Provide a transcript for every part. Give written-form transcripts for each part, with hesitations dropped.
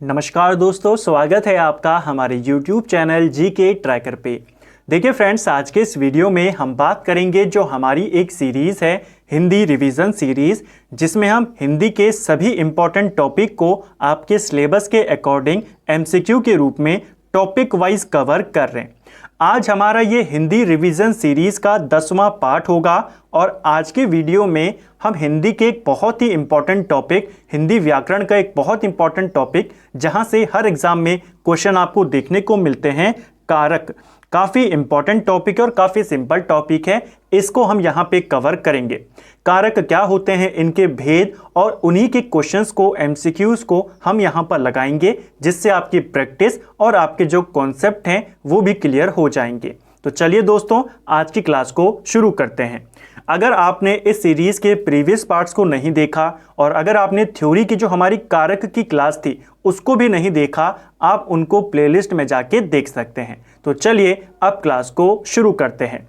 नमस्कार दोस्तों, स्वागत है आपका हमारे YouTube चैनल जीके ट्रैकर पे। देखिए फ्रेंड्स, आज के इस वीडियो में हम बात करेंगे जो हमारी एक सीरीज़ है हिंदी रिवीजन सीरीज़, जिसमें हम हिंदी के सभी इम्पॉर्टेंट टॉपिक को आपके सिलेबस के अकॉर्डिंग MCQ के रूप में टॉपिक वाइज कवर कर रहे हैं। आज हमारा ये हिंदी रिवीजन सीरीज़ का 10वां पार्ट होगा और आज के वीडियो में हम हिंदी के एक बहुत ही इंपॉर्टेंट टॉपिक, हिंदी व्याकरण का एक बहुत इंपॉर्टेंट टॉपिक, जहां से हर एग्जाम में क्वेश्चन आपको देखने को मिलते हैं, कारक। काफ़ी इंपॉर्टेंट टॉपिक है और काफ़ी सिंपल टॉपिक है, इसको हम यहाँ पे कवर करेंगे। कारक क्या होते हैं, इनके भेद और उन्हीं के क्वेश्चंस को, MCQs को हम यहाँ पर लगाएंगे, जिससे आपकी प्रैक्टिस और आपके जो कॉन्सेप्ट हैं वो भी क्लियर हो जाएंगे। तो चलिए दोस्तों, आज की क्लास को शुरू करते हैं। अगर आपने इस सीरीज़ के प्रीवियस पार्ट्स को नहीं देखा और अगर आपने थ्योरी की जो हमारी कारक की क्लास थी उसको भी नहीं देखा, आप उनको प्लेलिस्ट में जाके देख सकते हैं। तो चलिए अब क्लास को शुरू करते हैं।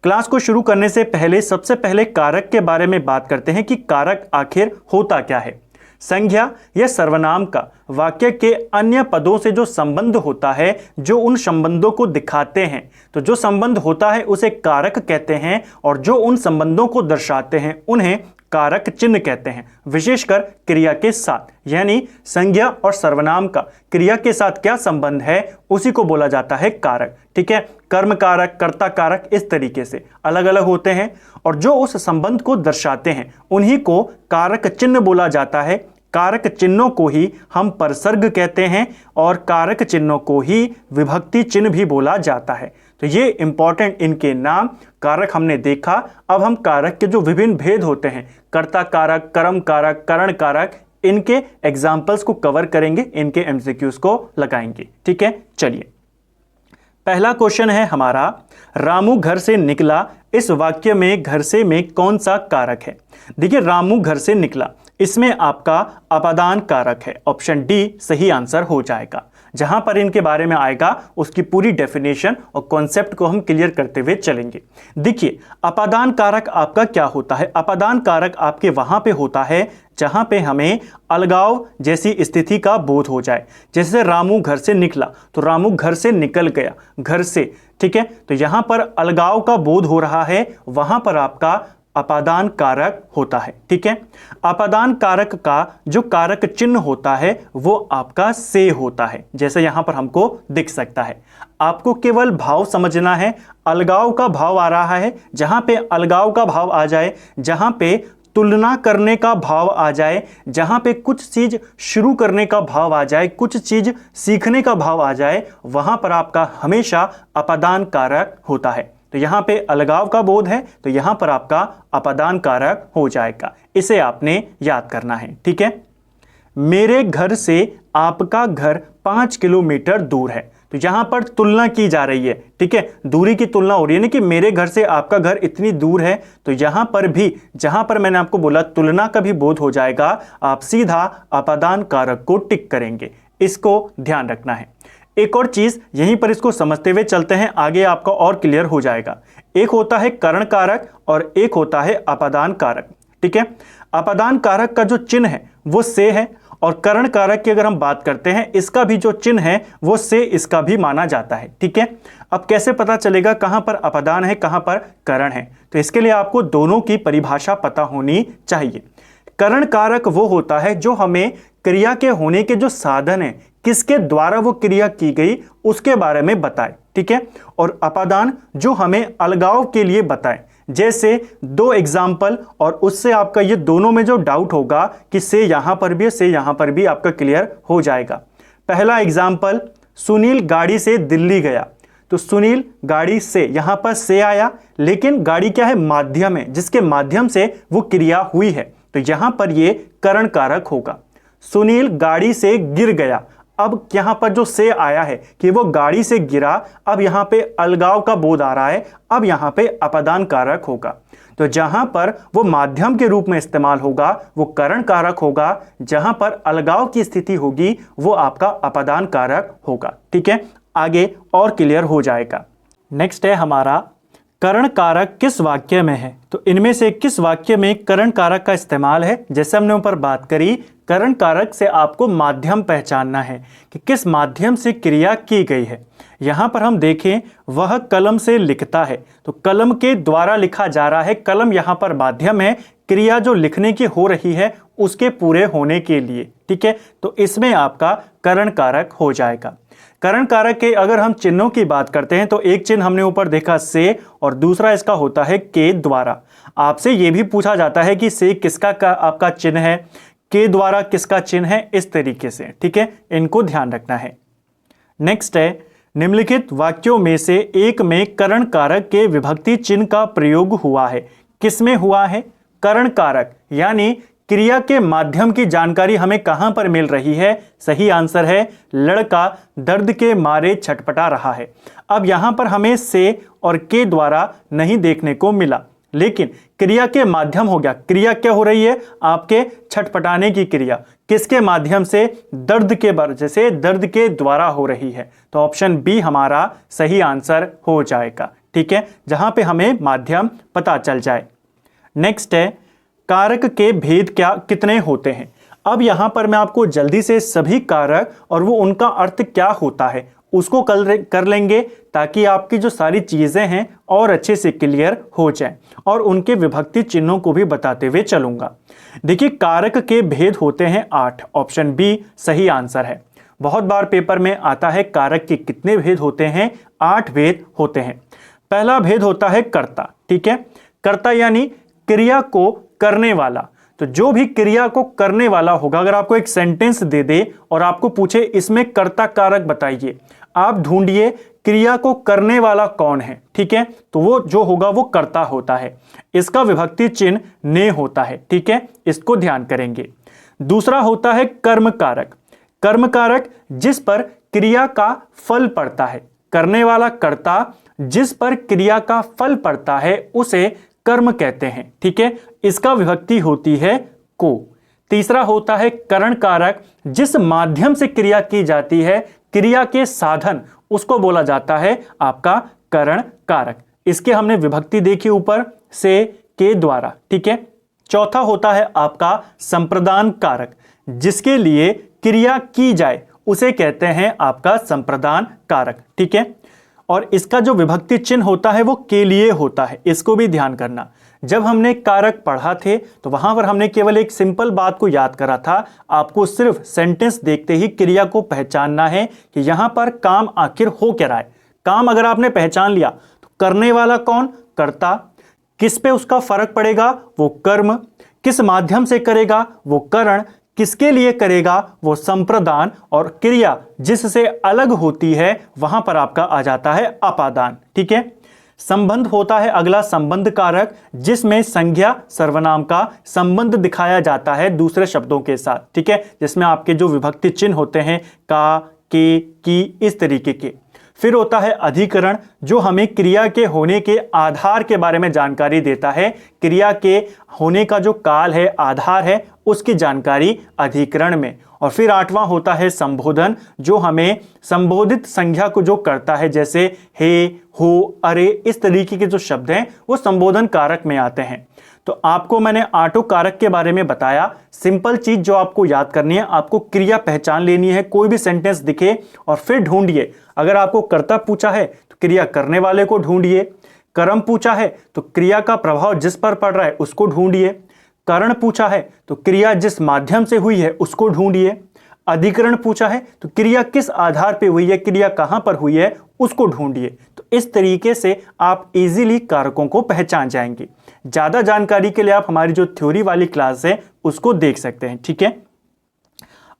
क्लास को शुरू करने से पहले सबसे पहले कारक के बारे में बात करते हैं कि कारक आखिर होता क्या है। संज्ञा या सर्वनाम का वाक्य के अन्य पदों से जो संबंध होता है, जो उन संबंधों को दिखाते हैं, तो जो संबंध होता है उसे कारक कहते हैं और जो उन संबंधों को दर्शाते हैं उन्हें कारक चिन्ह कहते हैं, विशेषकर क्रिया के साथ। यानी संज्ञा और सर्वनाम का क्रिया के साथ क्या संबंध है उसी को बोला जाता है कारक। ठीक है, कर्म कारक, कर्ता कारक, इस तरीके से अलग अलग होते हैं और जो उस संबंध को दर्शाते हैं उन्हीं को कारक चिन्ह बोला जाता है। कारक चिन्हों को ही हम परसर्ग कहते हैं और कारक चिन्हों को ही विभक्ति चिन्ह भी बोला जाता है। तो ये इंपॉर्टेंट इनके नाम, कारक हमने देखा। अब हम कारक के जो विभिन्न भेद होते हैं, कर्ता कारक, कर्म कारक, करण कारक, इनके एग्जाम्पल्स को कवर करेंगे, इनके MCQs को लगाएंगे। ठीक है, चलिए पहला क्वेश्चन है हमारा, रामू घर से निकला, इस वाक्य में घर से में कौन सा कारक है। देखिए, रामू घर से निकला, इसमें आपका अपादान कारक है। ऑप्शन डी सही आंसर हो जाएगा। जहां पर इनके बारे में आएगा उसकी पूरी डेफिनेशन और कॉन्सेप्ट को हम क्लियर करते हुए चलेंगे। देखिए, अपादान कारक आपका क्या होता है। अपादान कारक आपके वहां पे होता है जहां पे हमें अलगाव जैसी स्थिति का बोध हो जाए। जैसे रामू घर से निकला, तो रामू घर से निकल गया, घर से। ठीक है, तो यहां पर अलगाव का बोध हो रहा है, वहां पर आपका अपादान कारक होता है। ठीक है, अपादान कारक का जो कारक चिन्ह होता है वो आपका से होता है, जैसे यहां पर हमको दिख सकता है। आपको केवल भाव समझना है, अलगाव का भाव आ रहा है, जहां पे अलगाव का भाव आ जाए, जहां पे तुलना करने का भाव आ जाए, जहां पे कुछ चीज शुरू करने का भाव आ जाए, कुछ चीज सीखने का भाव आ जाए, वहां पर आपका हमेशा अपादान कारक होता है। तो यहां पे अलगाव का बोध है, तो यहां पर आपका अपादान कारक हो जाएगा। इसे आपने याद करना है। ठीक है, मेरे घर से आपका घर 5 किलोमीटर दूर है, तो यहां पर तुलना की जा रही है। ठीक है, दूरी की तुलना हो रही है ना, कि मेरे घर से आपका घर इतनी दूर है। तो यहां पर भी, जहां पर मैंने आपको बोला तुलना का भी बोध हो जाएगा, आप सीधा अपादान कारक को टिक करेंगे। इसको ध्यान रखना है। एक और चीज यहीं पर, इसको समझते हुए चलते हैं, आगे आपका और क्लियर हो जाएगा। एक होता है करण कारक और एक होता है अपादान कारक। ठीक है, अपादान कारक का जो चिन्ह है वो से है और करण कारक की अगर हम बात करते हैं, इसका भी जो चिन्ह है वो से, इसका भी माना जाता है। ठीक है, अब कैसे पता चलेगा कहां पर अपादान है, कहां पर करण है, तो इसके लिए आपको दोनों की परिभाषा पता होनी चाहिए। करण कारक वो होता है जो हमें क्रिया के होने के जो साधन है, किसके द्वारा वो क्रिया की गई, उसके बारे में बताए। ठीक है, और अपादान जो हमें अलगाव के लिए बताए। जैसे 2 एग्जाम्पल और उससे आपका ये दोनों में जो डाउट होगा कि से यहां पर भी है, से यहां पर भी, आपका क्लियर हो जाएगा। पहला एग्जाम्पल, सुनील गाड़ी से दिल्ली गया, तो सुनील गाड़ी से, यहां पर से आया, लेकिन गाड़ी क्या है, माध्यम है, जिसके माध्यम से वो क्रिया हुई है, तो यहां पर ये करण कारक होगा। सुनील गाड़ी से गिर गया, अब यहां पर जो से आया है कि वो गाड़ी से गिरा, अब यहां पे अलगाव का बोध आ रहा है, अब यहां पे अपादान कारक होगा। तो जहां पर वो माध्यम के रूप में इस्तेमाल होगा वो करण कारक होगा, जहां पर अलगाव की स्थिति होगी वो आपका अपादान कारक होगा। ठीक है, आगे और क्लियर हो जाएगा। नेक्स्ट है हमारा, करण कारक किस वाक्य में है, तो इनमें से किस वाक्य में करण कारक का इस्तेमाल है। जैसे हमने ऊपर बात करी, करण कारक से आपको माध्यम पहचानना है कि किस माध्यम से क्रिया की गई है। यहाँ पर हम देखें, वह कलम से लिखता है, तो कलम के द्वारा लिखा जा रहा है। कलम यहाँ पर माध्यम है, क्रिया जो लिखने की हो रही है उसके पूरे होने के लिए। ठीक है, तो इसमें आपका करण कारक हो जाएगा। करण कारक के अगर हम चिन्हों की बात करते हैं तो एक चिन्ह हमने ऊपर देखा से, और दूसरा इसका होता है के द्वारा। आपसे ये भी पूछा जाता है कि से किसका आपका चिन्ह है, के द्वारा किसका चिन्ह है, इस तरीके से। ठीक है, इनको ध्यान रखना है। नेक्स्ट है, निम्नलिखित वाक्यों में से एक में करण कारक के विभक्ति चिन्ह का प्रयोग हुआ है। किसमें हुआ है? करण कारक यानी क्रिया के माध्यम की जानकारी हमें कहां पर मिल रही है? सही आंसर है, लड़का दर्द के मारे छटपटा रहा है। अब यहां पर हमें से और के द्वारा नहीं देखने को मिला, लेकिन क्रिया के माध्यम हो गया। क्रिया क्या हो रही है? आपके छटपटाने की क्रिया किसके माध्यम से? दर्द के वजह से, दर्द के द्वारा हो रही है। तो ऑप्शन बी हमारा सही आंसर हो जाएगा। ठीक है, जहां पे हमें माध्यम पता चल जाए। नेक्स्ट है, कारक के भेद कितने होते हैं? अब यहां पर मैं आपको जल्दी से सभी कारक और वो उनका अर्थ क्या होता है उसको कर लेंगे, ताकि आपकी जो सारी चीजें हैं और अच्छे से क्लियर हो जाए, और उनके विभक्ति चिन्हों को भी बताते हुए चलूंगा। देखिए, कारक के भेद होते हैं 8। ऑप्शन बी सही आंसर है। बहुत बार पेपर में आता है कारक के कितने भेद होते हैं? 8 भेद होते हैं। पहला भेद होता है कर्ता। ठीक है, कर्ता यानी क्रिया को करने वाला। तो जो भी क्रिया को करने वाला होगा, अगर आपको एक सेंटेंस दे दे और आपको पूछे इसमें कर्ता कारक बताइए, आप ढूंढिए क्रिया को करने वाला कौन है। ठीक है, तो वो जो होगा वो कर्ता होता है। इसका विभक्ति चिन्ह ने होता है। ठीक है, इसको ध्यान करेंगे। दूसरा होता है कर्म कारक। कर्म कारक जिस पर क्रिया का फल पड़ता है, करने वाला कर्ता जिस पर क्रिया का फल पड़ता है उसे कर्म कहते हैं। ठीक है, इसका विभक्ति होती है को। तीसरा होता है करण कारक, जिस माध्यम से क्रिया की जाती है, क्रिया के साधन, उसको बोला जाता है आपका करण कारक। इसके हमने विभक्ति देखी ऊपर, से, के द्वारा। ठीक है, चौथा होता है आपका संप्रदान कारक, जिसके लिए क्रिया की जाए उसे कहते हैं आपका संप्रदान कारक। ठीक है, और इसका जो विभक्ति चिन्ह होता है वो के लिए होता है। इसको भी ध्यान करना। जब हमने कारक पढ़ा थे तो वहां पर हमने केवल एक सिंपल बात को याद करा था, आपको सिर्फ सेंटेंस देखते ही क्रिया को पहचानना है कि यहां पर काम आखिर हो क्या रहा है। काम अगर आपने पहचान लिया तो करने वाला कौन? कर्ता। किस पे उसका फर्क पड़ेगा? वो कर्म। किस माध्यम से करेगा? वो करण। किसके लिए करेगा? वो संप्रदान। और क्रिया जिससे अलग होती है वहां पर आपका आ जाता है अपादान। ठीक है, संबंध होता है अगला संबंध कारक, जिसमें संज्ञा सर्वनाम का संबंध दिखाया जाता है दूसरे शब्दों के साथ। ठीक है, जिसमें आपके जो विभक्ति चिन्ह होते हैं का, के, की, इस तरीके के। फिर होता है अधिकरण, जो हमें क्रिया के होने के आधार के बारे में जानकारी देता है। क्रिया के होने का जो काल है, आधार है, उसकी जानकारी अधिकरण में। और फिर आठवां होता है संबोधन, जो हमें संबोधित संज्ञा को जो करता है, जैसे हे, हो, अरे, इस तरीके के जो शब्द हैं वो संबोधन कारक में आते हैं। तो आपको मैंने आठों कारक के बारे में बताया। सिंपल चीज जो आपको याद करनी है, आपको क्रिया पहचान लेनी है। कोई भी सेंटेंस दिखे और फिर ढूंढिए। अगर आपको कर्ता पूछा है तो क्रिया करने वाले को ढूंढिए। कर्म पूछा है तो क्रिया का प्रभाव जिस पर पड़ रहा है उसको ढूंढिए। करण पूछा है तो क्रिया जिस माध्यम से हुई है उसको ढूंढिए। अधिकरण पूछा है तो क्रिया किस आधार पे हुई है, क्रिया कहां पर हुई है, उसको ढूंढिए। तो इस तरीके से आप इजीली कारकों को पहचान जाएंगे। ज्यादा जानकारी के लिए आप हमारी जो थ्योरी वाली क्लास है उसको देख सकते हैं। ठीक है,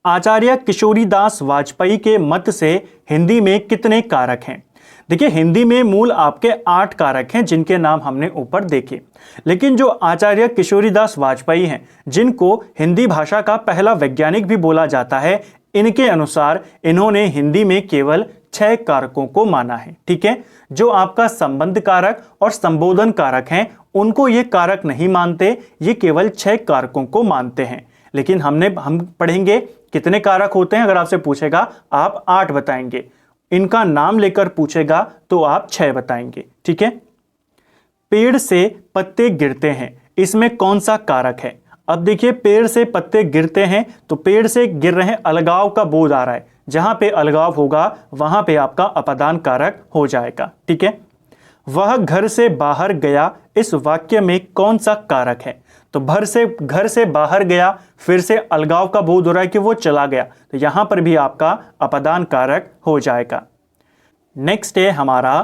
आचार्य किशोरीदास वाजपेयी के मत से हिंदी में कितने कारक हैं? देखिए, हिंदी में मूल आपके 8 कारक हैं, जिनके नाम हमने ऊपर देखे। लेकिन जो आचार्य किशोरीदास वाजपेयी हैं, जिनको हिंदी भाषा का पहला वैज्ञानिक भी बोला जाता है, इनके अनुसार इन्होंने हिंदी में केवल 6 कारकों को माना है। ठीक है, जो आपका संबंध कारक और संबोधन कारक हैं, उनको ये कारक नहीं मानते, ये केवल 6 कारकों को मानते हैं। लेकिन हम पढ़ेंगे कितने कारक होते हैं। अगर आपसे पूछेगा आप 8 बताएंगे, इनका नाम लेकर पूछेगा तो आप 6 बताएंगे। ठीक है, पेड़ से पत्ते गिरते हैं, इसमें कौन सा कारक है? अब देखिए पेड़ से पत्ते गिरते हैं तो पेड़ से गिर रहे हैं, अलगाव का बोध आ रहा है, जहां पे अलगाव होगा वहां पे आपका अपादान कारक हो जाएगा। ठीक है, वह घर से बाहर गया, इस वाक्य में कौन सा कारक है? तो घर से बाहर गया, फिर से अलगाव का बोध हो रहा है कि वो चला गया, तो यहां पर भी आपका अपादान कारक हो जाएगा। नेक्स्ट है हमारा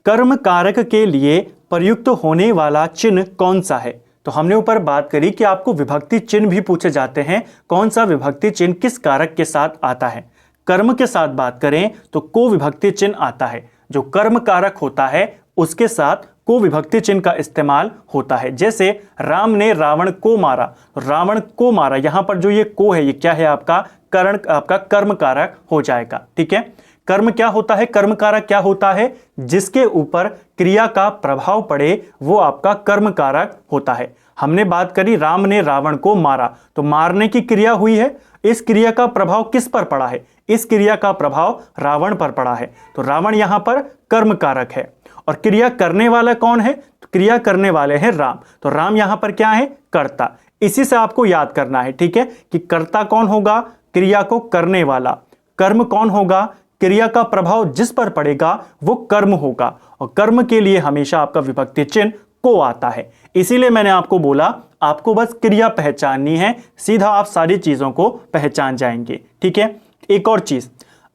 कर्म कारक के लिए प्रयुक्त होने वाला चिन्ह कौन सा है? तो हमने ऊपर बात करी कि आपको विभक्ति चिन्ह भी पूछे जाते हैं, कौन सा विभक्ति चिन्ह किस कारक के साथ आता है। कर्म के साथ बात करें तो को विभक्ति चिन्ह आता है, जो कर्म कारक होता है उसके साथ को विभक्ति चिन्ह का इस्तेमाल होता है। जैसे राम ने रावण को मारा, रावण को मारा, यहां पर जो ये को है ये क्या है? आपका कर्म कारक हो जाएगा। ठीक है, कर्म क्या होता है? कर्म कारक क्या होता है? जिसके ऊपर क्रिया का प्रभाव पड़े वो आपका कर्म कारक होता है। हमने बात करी राम ने रावण को मारा, तो मारने की क्रिया हुई है, इस क्रिया का प्रभाव किस पर पड़ा है? इस क्रिया का प्रभाव रावण पर पड़ा है, तो रावण यहां पर कर्म कारक है। और क्रिया करने वाला कौन है? तो क्रिया करने वाले हैं राम, तो राम यहां पर क्या है? कर्ता। इसी से आपको याद करना है। ठीक है, कि कर्ता कौन होगा? क्रिया को करने वाला। कर्म कौन होगा? क्रिया का प्रभाव जिस पर पड़ेगा वो कर्म होगा, और कर्म के लिए हमेशा आपका विभक्ति चिन्ह को आता है। इसीलिए मैंने आपको बोला आपको बस क्रिया पहचाननी है, सीधा आप सारी चीजों को पहचान जाएंगे। ठीक है, एक और चीज,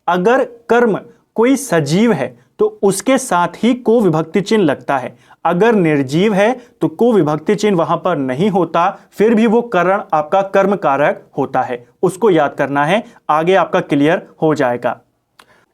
अगर कर्म कोई सजीव है तो उसके साथ ही को विभक्ति चिन्ह लगता है, अगर निर्जीव है तो को विभक्ति चिन्ह वहां पर नहीं होता, फिर भी वो करण आपका कर्म कारक होता है। उसको याद करना है, आगे आपका क्लियर हो जाएगा।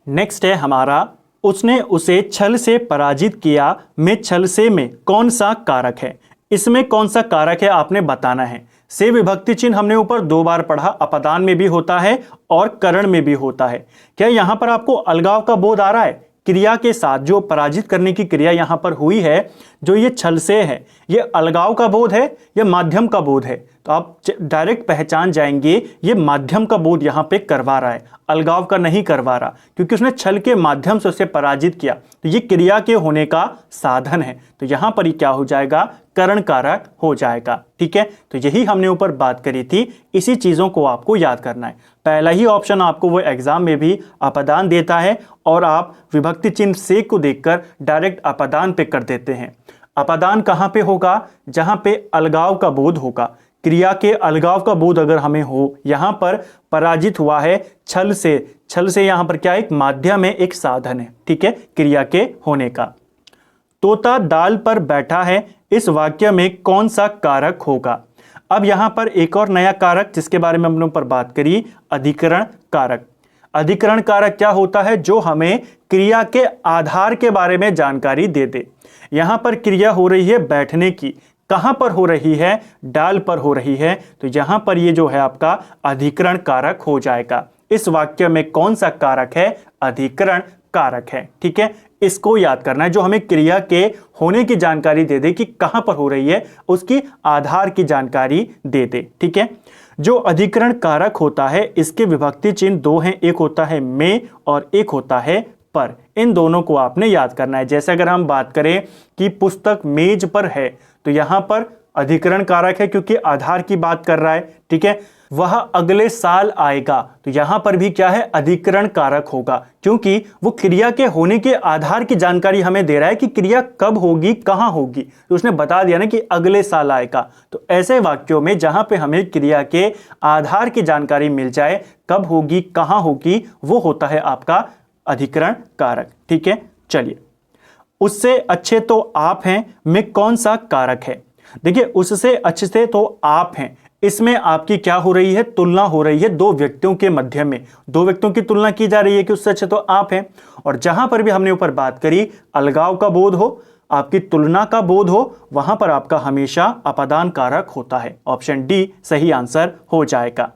नेक्स्ट है हमारा उसने उसे छल से पराजित किया, में छल से में कौन सा कारक है? इसमें कौन सा कारक है आपने बताना है। से विभक्ति चिन्ह हमने ऊपर 2 बार पढ़ा, अपदान में भी होता है और करण में भी होता है। क्या यहां पर आपको अलगाव का बोध आ रहा है? क्रिया के साथ जो पराजित करने की क्रिया यहां पर हुई है, जो ये छल से है, ये अलगाव का बोध है या माध्यम का बोध है? तो आप डायरेक्ट पहचान जाएंगे ये माध्यम का बोध यहां पे करवा रहा है, अलगाव का नहीं करवा रहा, क्योंकि उसने छल के माध्यम से उसे पराजित किया, तो ये क्रिया के होने का साधन है, तो यहां पर ही क्या हो जाएगा? करण कारक हो जाएगा। ठीक है, तो यही हमने ऊपर बात करी थी, इसी चीजों को आपको याद करना है। पहला ही ऑप्शन आपको वो एग्जाम में भी अपदान देता है और आप विभक्ति चिन्ह से को देखकर डायरेक्ट अपदान पे कर देते हैं। अपदान कहां पे होगा? जहां पे अलगाव का बोध होगा, क्रिया के अलगाव का बोध अगर हमें हो, यहां पर पराजित हुआ है छल से, छल से यहां पर क्या? एक माध्यम है, एक साधन है। ठीक है, क्रिया के होने का। तोता दाल पर बैठा है, इस वाक्य में कौन सा कारक होगा? अब यहां पर एक और नया कारक जिसके बारे में हमने ऊपर बात करी, अधिकरण कारक। अधिकरण कारक क्या होता है? जो हमें क्रिया के आधार के बारे में जानकारी दे दे। यहां पर क्रिया हो रही है बैठने की, कहां पर हो रही है? डाल पर हो रही है, तो यहां पर ये जो है आपका अधिकरण कारक हो जाएगा। इस वाक्य में कौन सा कारक है? अधिकरण कारक है। ठीक है, इसको याद करना है, जो हमें क्रिया के होने की जानकारी दे दे कि कहां पर हो रही है, उसकी आधार की जानकारी दे दे। ठीक है, जो अधिकरण कारक होता है इसके विभक्ति चिन्ह 2 हैं, एक होता है में और एक होता है पर। इन दोनों को आपने याद करना है। जैसे अगर हम बात करें कि पुस्तक मेज पर है, तो यहां पर अधिकरण कारक है क्योंकि आधार की बात कर रहा है। ठीक है, वह अगले साल आएगा, तो यहां पर भी क्या है? अधिकरण कारक होगा, क्योंकि वो क्रिया के होने के आधार की जानकारी हमें दे रहा है कि क्रिया कब होगी, कहां होगी, तो उसने बता दिया ना कि अगले साल आएगा। तो ऐसे वाक्यों में जहां पे हमें क्रिया के आधार की जानकारी मिल जाए, कब होगी, कहां होगी, वो होता है आपका अधिकरण कारक। ठीक है, चलिए, उससे अच्छे तो आप हैं में कौन सा कारक है? देखिए, उससे अच्छे से तो आप हैं, इसमें आपकी क्या हो रही है? तुलना हो रही है 2 व्यक्तियों के मध्य में, 2 व्यक्तियों की तुलना की जा रही है कि उससे अच्छे तो आप हैं। और जहां पर भी हमने ऊपर बात करी अलगाव का बोध हो, आपकी तुलना का बोध हो, वहां पर आपका हमेशा अपदान कारक होता है। ऑप्शन डी सही आंसर हो जाएगा।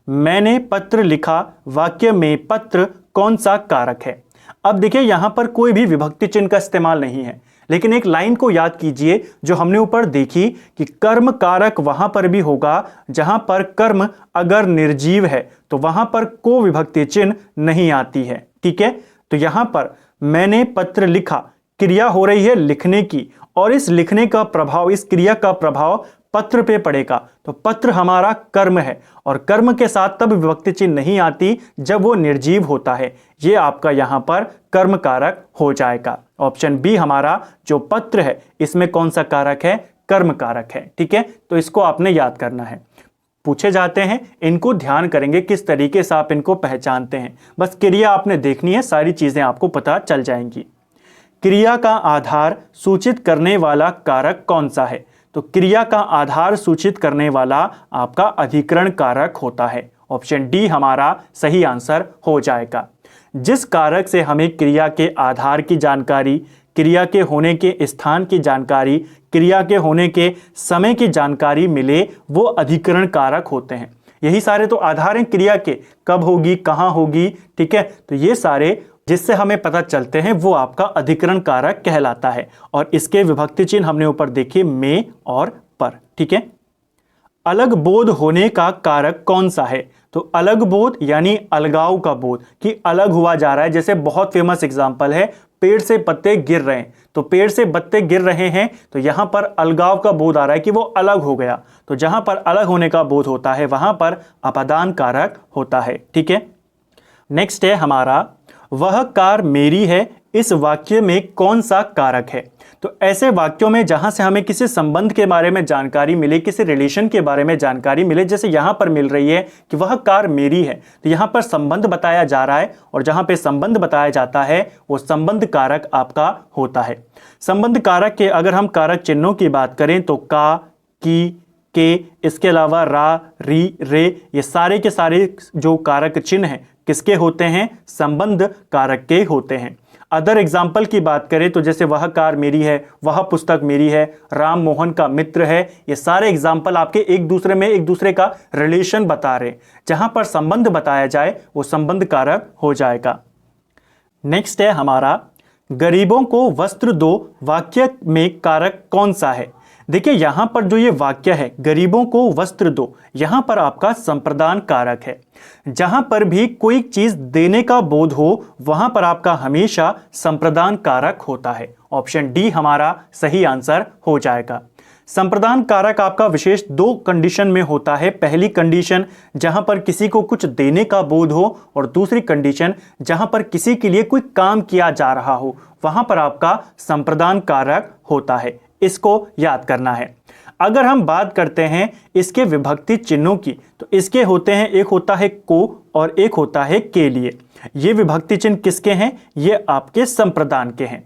मैंने पत्र लिखा, वाक्य में पत्र कौन सा कारक है? अब देखिए, यहां पर कोई भी विभक्ति चिन्ह का इस्तेमाल नहीं है, लेकिन एक लाइन को याद कीजिए जो हमने ऊपर देखी कि कर्म कारक वहां पर भी होगा जहां पर कर्म अगर निर्जीव है तो वहां पर को विभक्ति चिन्ह नहीं आती है। ठीक है, तो यहां पर मैंने पत्र लिखा, क्रिया हो रही है लिखने की, और इस लिखने का प्रभाव, इस क्रिया का प्रभाव पत्र पे पड़ेगा, तो पत्र हमारा कर्म है और कर्म के साथ तब विभक्ति चिन्ह नहीं आती जब वो निर्जीव होता है। ये आपका यहाँ पर कर्म कारक हो जाएगा। ऑप्शन बी हमारा जो पत्र है इसमें कौन सा कारक है? कर्म कारक है। ठीक है, तो इसको आपने याद करना है। पूछे जाते हैं, इनको ध्यान करेंगे किस तरीके से आप इनको पहचानते हैं। बस क्रिया आपने देखनी है, सारी चीजें आपको पता चल जाएंगी। क्रिया का आधार सूचित करने वाला कारक कौन सा है? तो क्रिया का आधार सूचित करने वाला आपका अधिकरण कारक होता है। ऑप्शन डी हमारा सही आंसर हो जाएगा। जिस कारक से हमें क्रिया के आधार की जानकारी, क्रिया के होने के स्थान की जानकारी, क्रिया के होने के समय की जानकारी मिले, वो अधिकरण कारक होते हैं। यही सारे तो आधार हैं क्रिया के, कब होगी, कहाँ होगी। ठीक है, तो ये सारे जिससे हमें पता चलते हैं वो आपका अधिकरण कारक कहलाता है। और इसके विभक्ति चिन्ह हमने ऊपर देखे, में और पर। ठीक है, अलग बोध होने का कारक कौन सा है? तो अलग बोध यानी अलगाव का बोध, कि अलग हुआ जा रहा है। जैसे बहुत फेमस एग्जांपल है, पेड़ से पत्ते गिर रहे हैं, तो पेड़ से पत्ते गिर रहे हैं तो यहां पर अलगाव का बोध आ रहा है कि वो अलग हो गया। तो जहां पर अलग होने का बोध होता है वहां पर अपादान कारक होता है। ठीक है, नेक्स्ट है हमारा वह कार मेरी है, इस वाक्य में कौन सा कारक है? तो ऐसे वाक्यों में जहां से हमें किसी संबंध के बारे में जानकारी मिले, किसी रिलेशन के बारे में जानकारी मिले, जैसे यहां पर मिल रही है कि वह कार मेरी है, तो यहां पर संबंध बताया जा रहा है और जहां पे संबंध बताया जाता है वो संबंध कारक आपका होता है। संबंध कारक के अगर हम कारक चिन्हों की बात करें तो का, की, के, इसके अलावा रा, री, रे, ये सारे के सारे जो कारक चिन्ह हैं किसके होते हैं? संबंध कारक के होते हैं। अदर एग्जाम्पल की बात करें तो जैसे वह कार मेरी है, वह पुस्तक मेरी है, राम मोहन का मित्र है, ये सारे एग्जाम्पल आपके एक दूसरे में एक दूसरे का रिलेशन बता रहे। जहां पर संबंध बताया जाए वो संबंध कारक हो जाएगा। नेक्स्ट है हमारा गरीबों को वस्त्र दो, वाक्य में कारक कौन सा है? देखिए यहां पर जो ये वाक्य है गरीबों को वस्त्र दो, यहां पर आपका संप्रदान कारक है। जहां पर भी कोई चीज देने का बोध हो वहां पर आपका हमेशा संप्रदान कारक होता है। ऑप्शन डी हमारा सही आंसर हो जाएगा। संप्रदान कारक आपका विशेष दो कंडीशन में होता है। पहली कंडीशन जहां पर किसी को कुछ देने का बोध हो और दूसरी कंडीशन जहां पर किसी के लिए कोई काम किया जा रहा हो, वहां पर आपका संप्रदान कारक होता है। इसको याद करना है। अगर हम बात करते हैं इसके विभक्ति चिन्हों की तो इसके होते हैं, एक होता है को और एक होता है के लिए। ये विभक्ति चिन्ह किसके हैं? ये आपके संप्रदान के हैं।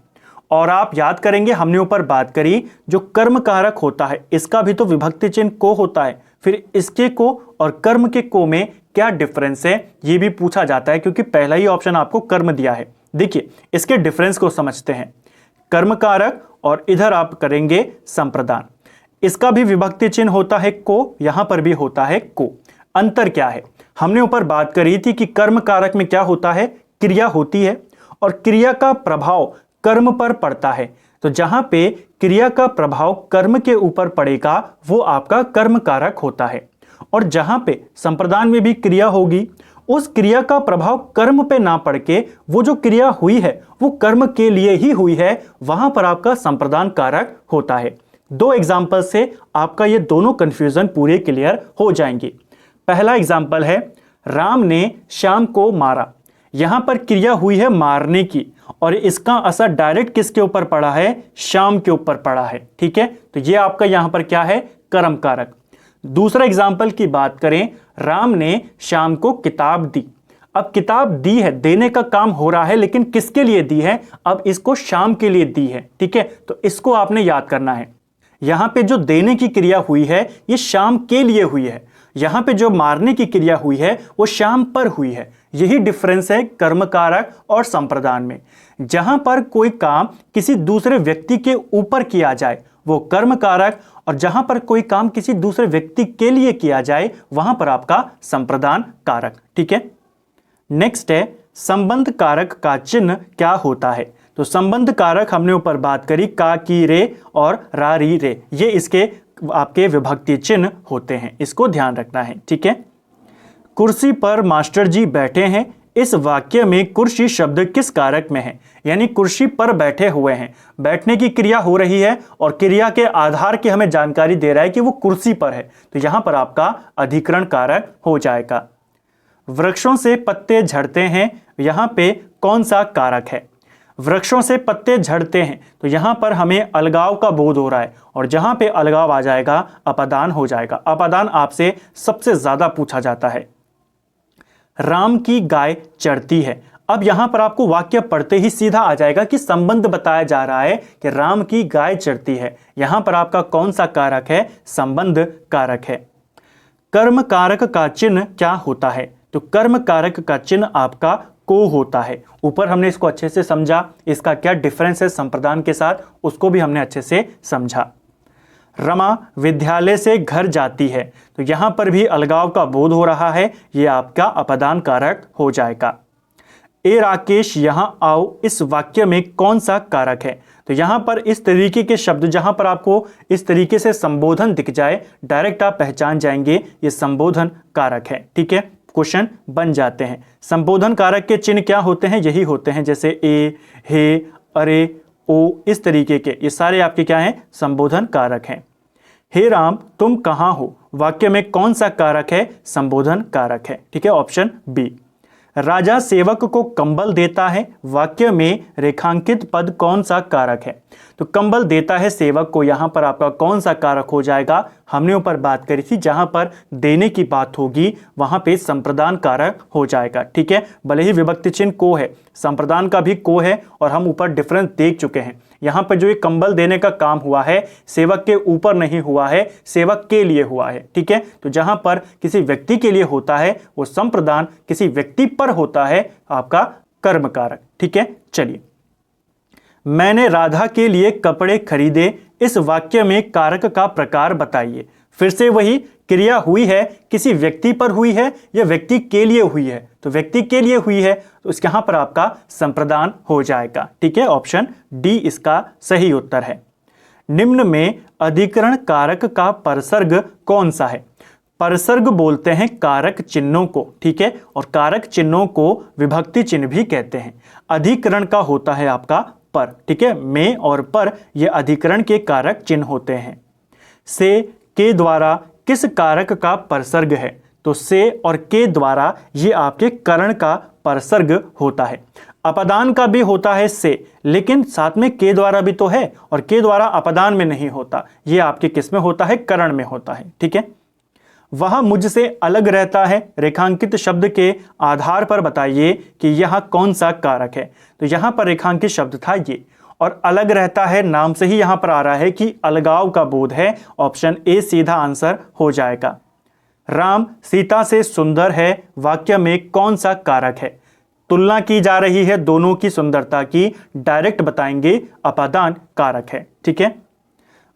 और आप याद करेंगे हमने ऊपर बात करी जो कर्म कारक होता है इसका भी तो विभक्ति चिन्ह को होता है। फिर इसके को और कर्म के को में क्या डिफरेंस है ये भी पूछा जाता है, क्योंकि पहला ही ऑप्शन आपको कर्म दिया है। देखिए इसके डिफरेंस को समझते हैं। कर्म कारक और इधर आप करेंगे संप्रदान, इसका भी विभक्ति चिन्ह होता है को, यहां पर भी होता है को। अंतर क्या है? हमने ऊपर बात करी थी कि कर्म कारक में क्या होता है? क्रिया होती है और क्रिया का प्रभाव कर्म पर पड़ता है। तो जहां पे क्रिया का प्रभाव कर्म के ऊपर पड़ेगा वो आपका कर्म कारक होता है। और जहां पे संप्रदान में भी क्रिया होगी उस क्रिया का प्रभाव कर्म पे ना पड़ के वो जो क्रिया हुई है वो कर्म के लिए ही हुई है, वहां पर आपका संप्रदान कारक होता है। दो एग्जाम्पल से आपका ये दोनों कंफ्यूजन पूरे क्लियर हो जाएंगे। पहला एग्जाम्पल है राम ने श्याम को मारा। यहां पर क्रिया हुई है मारने की और इसका असर डायरेक्ट किसके ऊपर पड़ा है? श्याम के ऊपर पड़ा है। ठीक है, तो ये आपका यहां पर क्या है? कर्म कारक। दूसरा एग्जाम्पल की बात करें, राम ने श्याम को किताब दी। अब किताब दी है, देने का काम हो रहा है, लेकिन किसके लिए दी है? अब इसको श्याम के लिए दी है। ठीक है, तो इसको आपने याद करना है। यहां पे जो देने की क्रिया हुई है ये श्याम के लिए हुई है, यहां पे जो मारने की क्रिया हुई है वो श्याम पर हुई है। यही डिफरेंस है कर्म कारक और संप्रदान में। जहां पर कोई काम किसी दूसरे व्यक्ति के ऊपर किया जाए वो कर्म कारक, और जहां पर कोई काम किसी दूसरे व्यक्ति के लिए किया जाए वहां पर आपका संप्रदान कारक। ठीक है, नेक्स्ट है संबंध कारक का चिन्ह क्या होता है? तो संबंध कारक हमने ऊपर बात करी का, की, रे और रा, री, रे, ये इसके आपके विभक्ति चिन्ह होते हैं, इसको ध्यान रखना है। ठीक है, कुर्सी पर मास्टर जी बैठे हैं, इस वाक्य में कुर्सी शब्द किस कारक में है, यानी कुर्सी पर बैठे हुए हैं, बैठने की क्रिया हो रही है और क्रिया के आधार की हमें जानकारी दे रहा है कि वो कुर्सी पर है, तो यहां पर आपका अधिकरण कारक हो जाएगा। वृक्षों से पत्ते झड़ते हैं, यहां पे कौन सा कारक है? वृक्षों से पत्ते झड़ते हैं, तो यहां पर हमें अलगाव का बोध हो रहा है और जहां पे अलगाव आ जाएगा अपादान हो जाएगा। अपादान आपसे सबसे ज्यादा पूछा जाता है। राम की गाय चरती है, अब यहां पर आपको वाक्य पढ़ते ही सीधा आ जाएगा कि संबंध बताया जा रहा है कि राम की गाय चरती है। यहां पर आपका कौन सा कारक है? संबंध कारक है। कर्म कारक का चिन्ह क्या होता है? तो कर्म कारक का चिन्ह आपका को होता है। ऊपर हमने इसको अच्छे से समझा, इसका क्या डिफरेंस है संप्रदान के साथ उसको भी हमने अच्छे से समझा। रमा विद्यालय से घर जाती है, तो यहां पर भी अलगाव का बोध हो रहा है, यह आपका अपदान कारक हो जाएगा। ए राकेश यहां आओ, इस वाक्य में कौन सा कारक है? तो यहां पर इस तरीके के शब्द जहां पर आपको इस तरीके से संबोधन दिख जाए, डायरेक्ट आप पहचान जाएंगे ये संबोधन कारक है। ठीक है, क्वेश्चन बन जाते हैं। संबोधन कारक के चिन्ह क्या होते हैं? यही होते हैं, जैसे ए, हे, अरे, ओ, इस तरीके के, ये सारे आपके क्या हैं? संबोधन कारक हैं। हे राम तुम कहां हो, वाक्य में कौन सा कारक है? संबोधन कारक है। ठीक है, ऑप्शन बी। राजा सेवक को कंबल देता है, वाक्य में रेखांकित पद कौन सा कारक है? तो कंबल देता है सेवक को, यहां पर आपका कौन सा कारक हो जाएगा? हमने ऊपर बात करी थी, जहां पर देने की बात होगी वहां पे संप्रदान कारक हो जाएगा। ठीक है, भले ही विभक्ति चिन्ह को है, संप्रदान का भी को है और हम ऊपर डिफरेंस देख चुके हैं। यहां पर जो ये कंबल देने का काम हुआ है सेवक के ऊपर नहीं हुआ है, सेवक के लिए हुआ है। ठीक है, तो जहां पर किसी व्यक्ति के लिए होता है वो संप्रदान, किसी व्यक्ति पर होता है आपका कर्म कारक। ठीक है, चलिए। मैंने राधा के लिए कपड़े खरीदे, इस वाक्य में कारक का प्रकार बताइए। फिर से वही क्रिया हुई है, किसी व्यक्ति पर हुई है या व्यक्ति के लिए हुई है? तो व्यक्ति के लिए हुई है, तो इसके यहां पर आपका संप्रदान हो जाएगा। ठीक है, ऑप्शन डी इसका सही उत्तर है। निम्न में अधिकरण कारक का परसर्ग कौन सा है? परसर्ग बोलते हैं कारक चिन्हों को। ठीक है, और कारक चिन्हों को विभक्ति चिन्ह भी कहते हैं। अधिकरण का होता है आपका पर। ठीक है, में और पर ये अधिकरण के कारक चिन्ह होते हैं। से के द्वारा किस कारक का परसर्ग है? तो से और के द्वारा ये आपके करण का परसर्ग होता है। अपदान का भी होता है से, लेकिन साथ में के द्वारा भी तो है और के द्वारा अपदान में नहीं होता, ये आपके किस में होता है? करण में होता है। ठीक है, वह मुझसे अलग रहता है, रेखांकित शब्द के आधार पर बताइए कि यह कौन सा कारक है? तो यहां पर रेखांकित शब्द था ये, और अलग रहता है नाम से ही यहां पर आ रहा है कि अलगाव का बोध है। ऑप्शन ए सीधा आंसर हो जाएगा। राम सीता से सुंदर है, वाक्य में कौन सा कारक है? तुलना की जा रही है दोनों की सुंदरता की, डायरेक्ट बताएंगे अपादान कारक है। ठीक है,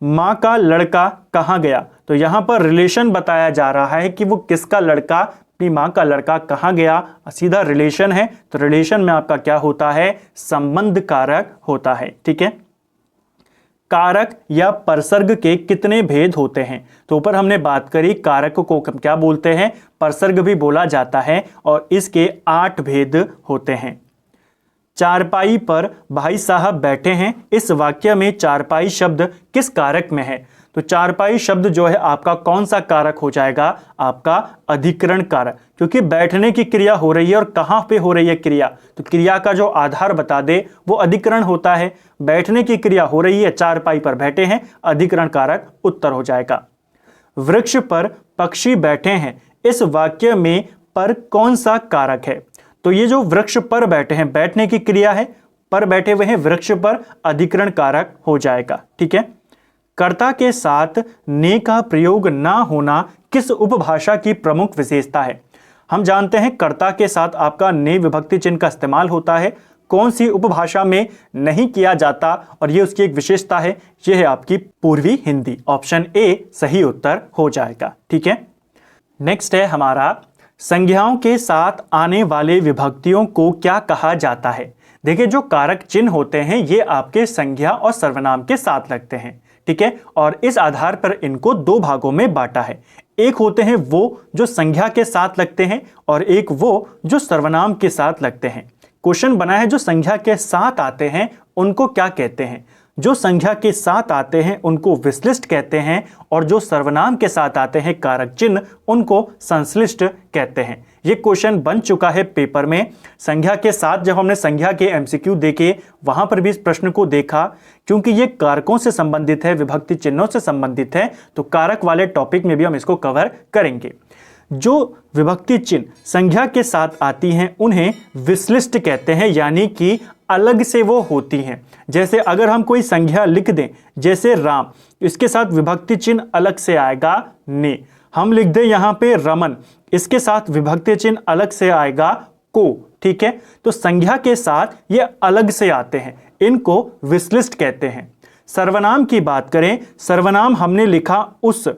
मां का लड़का कहां गया? तो यहां पर रिलेशन बताया जा रहा है कि वो किसका लड़का, अपनी मां का लड़का कहां गया, सीधा रिलेशन है, तो रिलेशन में आपका क्या होता है? संबंध कारक होता है। ठीक है, कारक या परसर्ग के कितने भेद होते हैं? तो ऊपर हमने बात करी कारक को क्या बोलते हैं? परसर्ग भी बोला जाता है, और इसके 8 भेद होते हैं। चारपाई पर भाई साहब बैठे हैं, इस वाक्य में चारपाई शब्द किस कारक में है? तो चारपाई शब्द जो है आपका कौन सा कारक हो जाएगा? आपका अधिकरण कारक, क्योंकि बैठने की क्रिया हो रही है और कहां पे हो रही है क्रिया, तो क्रिया का जो आधार बता दे वो अधिकरण होता है। बैठने की क्रिया हो रही है, चारपाई पर बैठे हैं, अधिकरण कारक उत्तर हो जाएगा। वृक्ष पर पक्षी बैठे हैं, इस वाक्य में पर कौन सा कारक है? तो ये जो वृक्ष पर बैठे हैं, बैठने की क्रिया है, पर बैठे हुए हैं, वृक्ष पर, अधिकरण कारक हो जाएगा। ठीक है, कर्ता के साथ ने का प्रयोग ना होना किस उपभाषा की प्रमुख विशेषता है? हम जानते हैं कर्ता के साथ आपका ने विभक्ति चिन्ह का इस्तेमाल होता है, कौन सी उपभाषा में नहीं किया जाता, और ये उसकी एक विशेषता है, ये है आपकी पूर्वी हिंदी। ऑप्शन ए सही उत्तर हो जाएगा। ठीक है, नेक्स्ट है हमारा संज्ञाओं के साथ आने वाले विभक्तियों को क्या कहा जाता है? देखिए, जो कारक चिन्ह होते हैं ये आपके संज्ञा और सर्वनाम के साथ लगते हैं। ठीक है, और इस आधार पर इनको 2 भागों में बांटा है। एक होते हैं वो जो संज्ञा के साथ लगते हैं और एक वो जो सर्वनाम के साथ लगते हैं। क्वेश्चन बना है जो संज्ञा के साथ आते हैं उनको क्या कहते हैं? जो संज्ञा के साथ आते हैं उनको विश्लिष्ट कहते हैं और जो सर्वनाम के साथ आते हैं कारक चिन्ह उनको संश्लिष्ट कहते हैं। ये क्वेश्चन बन चुका है पेपर में। संज्ञा के साथ जब हमने संज्ञा के एमसीक्यू देखे वहां पर भी इस प्रश्न को देखा, क्योंकि ये कारकों से संबंधित है, विभक्ति चिन्हों से संबंधित है, तो कारक वाले टॉपिक में भी हम इसको कवर करेंगे। जो विभक्ति चिन्ह संज्ञा के साथ आती हैं उन्हें विश्लिष्ट कहते हैं, यानी कि अलग से वो होती हैं। जैसे अगर हम कोई संज्ञा लिख दें जैसे राम, इसके साथ विभक्ति चिन्ह अलग से आएगा ने। हम लिख दें यहाँ पे रमन, इसके साथ विभक्ति चिन्ह अलग से आएगा को। ठीक है, तो संज्ञा के साथ ये अलग से आते हैं, इनको विश्लिष्ट कहते हैं। सर्वनाम की बात करें, सर्वनाम हमने लिखा उस,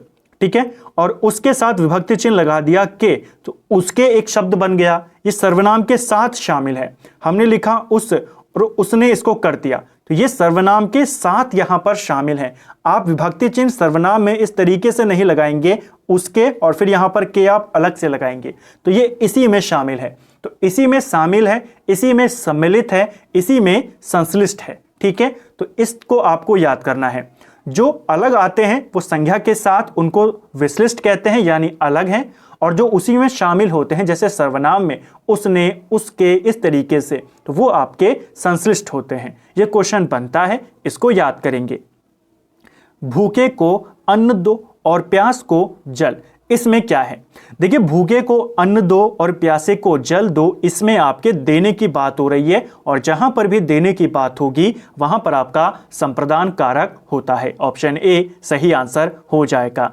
ठीक है, और उसके साथ विभक्ति चिन्ह लगा दिया के, तो उसके एक शब्द बन गया, ये सर्वनाम के साथ शामिल है। हमने लिखा उस और उसने इसको कर दिया, तो ये सर्वनाम के साथ यहां पर शामिल है। आप विभक्ति चिन्ह सर्वनाम में इस तरीके से नहीं लगाएंगे, उसके और फिर यहां पर के आप अलग से लगाएंगे, तो ये इसी में शामिल है। तो इसी में शामिल है, इसी में सम्मिलित है, इसी में संश्लिष्ट है। ठीक है, तो इसको आपको याद करना है। जो अलग आते हैं वो संज्ञा के साथ उनको विश्लिष्ट कहते हैं, यानी अलग हैं, और जो उसी में शामिल होते हैं जैसे सर्वनाम में उसने, उसके, इस तरीके से, तो वो आपके संश्लिष्ट होते हैं। ये क्वेश्चन बनता है, इसको याद करेंगे। भूखे को अन्न दो और प्यास को जल, इसमें क्या है? देखिए, भूखे को अन्न दो और प्यासे को जल दो, इसमें आपके देने की बात हो रही है, और जहां पर भी देने की बात होगी वहां पर आपका संप्रदान कारक होता है। ऑप्शन ए सही आंसर हो जाएगा।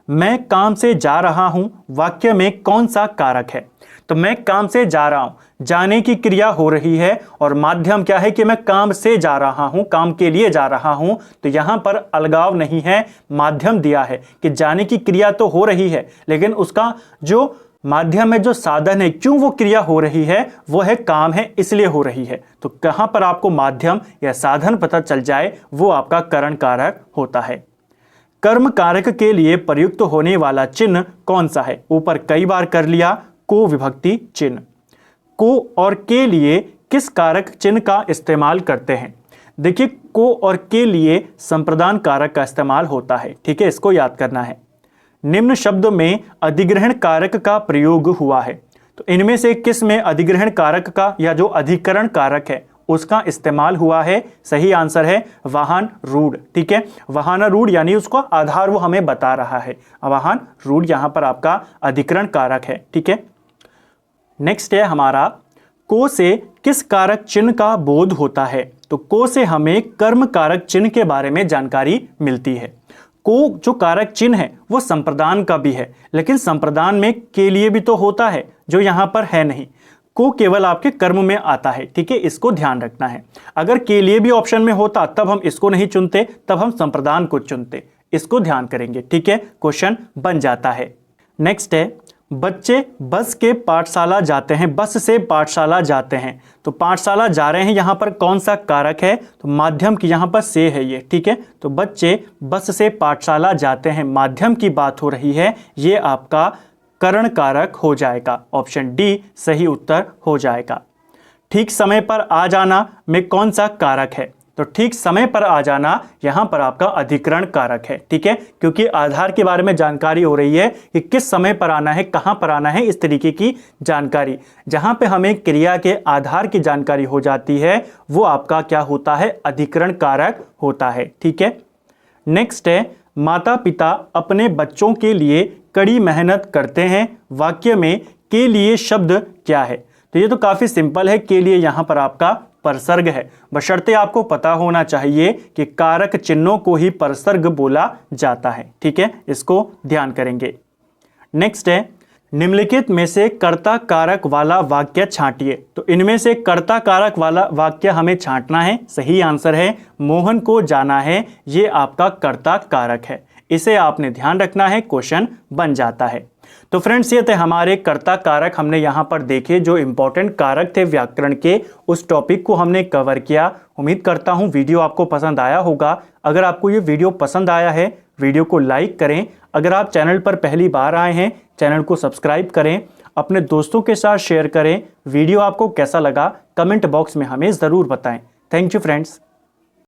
मैं काम से जा रहा हूं, वाक्य में कौन सा कारक है? तो मैं काम से जा रहा हूं, जाने की क्रिया हो रही है और माध्यम क्या है कि मैं काम से जा रहा हूं, काम के लिए जा रहा हूं, तो यहां पर अलगाव नहीं है, माध्यम दिया है कि जाने की क्रिया तो हो रही है, लेकिन उसका जो माध्यम है, जो साधन है, क्यों वो क्रिया हो रही है, वो है काम है, इसलिए हो रही है। तो कहां पर आपको माध्यम या साधन पता चल जाए वो आपका करण कारक होता है। कर्म कारक के लिए प्रयुक्त होने वाला चिन्ह कौन सा है? ऊपर कई बार कर लिया, को विभक्ति चिन्ह। को और के लिए किस कारक चिन्ह का इस्तेमाल करते हैं? देखिए, को और के लिए संप्रदान कारक का इस्तेमाल होता है। ठीक है, इसको याद करना है। निम्न शब्द में अधिग्रहण कारक का प्रयोग हुआ है, तो इनमें से किस में अधिग्रहण कारक का या जो अधिकरण कारक है उसका इस्तेमाल हुआ है? सही आंसर है वाहन रूढ़। ठीक है, वाहन रूढ़ यानी उसका आधार वो हमें बता रहा है। वाहन रूढ़ यहां पर आपका अधिकरण कारक है। ठीक है, नेक्स्ट है हमारा, को से किस कारक चिन्ह का बोध होता है? तो को से हमें कर्म कारक चिन्ह के बारे में जानकारी मिलती है। को जो कारक चिन्ह है वो संप्रदान का भी है, लेकिन संप्रदान में के लिए भी तो होता है, जो यहां पर है नहीं। को केवल आपके कर्म में आता है। ठीक है, इसको ध्यान रखना है। अगर के लिए भी ऑप्शन में होता तब हम इसको नहीं चुनते, तब हम संप्रदान को चुनते। इसको ध्यान करेंगे। ठीक है, क्वेश्चन बन जाता है। नेक्स्ट है, बच्चे बस के पाठशाला जाते हैं, बस से पाठशाला जाते हैं, तो पाठशाला जा रहे हैं, यहाँ पर कौन सा कारक है? तो माध्यम की यहाँ पर से है ये। ठीक है, तो बच्चे बस से पाठशाला जाते हैं, माध्यम की बात हो रही है, ये आपका करण कारक हो जाएगा। ऑप्शन डी सही उत्तर हो जाएगा। ठीक समय पर आ जाना में कौन सा कारक है? तो ठीक समय पर आ जाना यहां पर आपका अधिकरण कारक है। ठीक है, क्योंकि आधार के बारे में जानकारी हो रही है कि किस समय पर आना है, कहां पर आना है, इस तरीके की जानकारी। जहां पे हमें क्रिया के आधार की जानकारी हो जाती है वो आपका क्या होता है? अधिकरण कारक होता है। ठीक है, नेक्स्ट है, माता पिता अपने बच्चों के लिए कड़ी मेहनत करते हैं, वाक्य में के लिए शब्द क्या है? तो ये तो काफी सिंपल है, के लिए यहां पर आपका परसर्ग है, बशर्ते आपको पता होना चाहिए कि कारक चिन्हों को ही परसर्ग बोला जाता है। ठीक है, इसको ध्यान करेंगे। नेक्स्ट है, निम्नलिखित में से कर्ता कारक वाला वाक्य छांटिए, तो इनमें से कर्ता कारक वाला वाक्य हमें छांटना है। सही आंसर है मोहन को जाना है, ये आपका कर्ता कारक है, इसे आपने ध्यान रखना है, क्वेश्चन बन जाता है। तो फ्रेंड्स, ये थे हमारे कर्ता कारक, हमने यहाँ पर देखे जो इंपॉर्टेंट कारक थे व्याकरण के, उस टॉपिक को हमने कवर किया। उम्मीद करता हूँ वीडियो आपको पसंद आया होगा। अगर आपको ये वीडियो पसंद आया है वीडियो को लाइक करें। अगर आप चैनल पर पहली बार आए हैं, चैनल को सब्सक्राइब करें, अपने दोस्तों के साथ शेयर करें। वीडियो आपको कैसा लगा कमेंट बॉक्स में हमें ज़रूर बताएं। Thank you friends.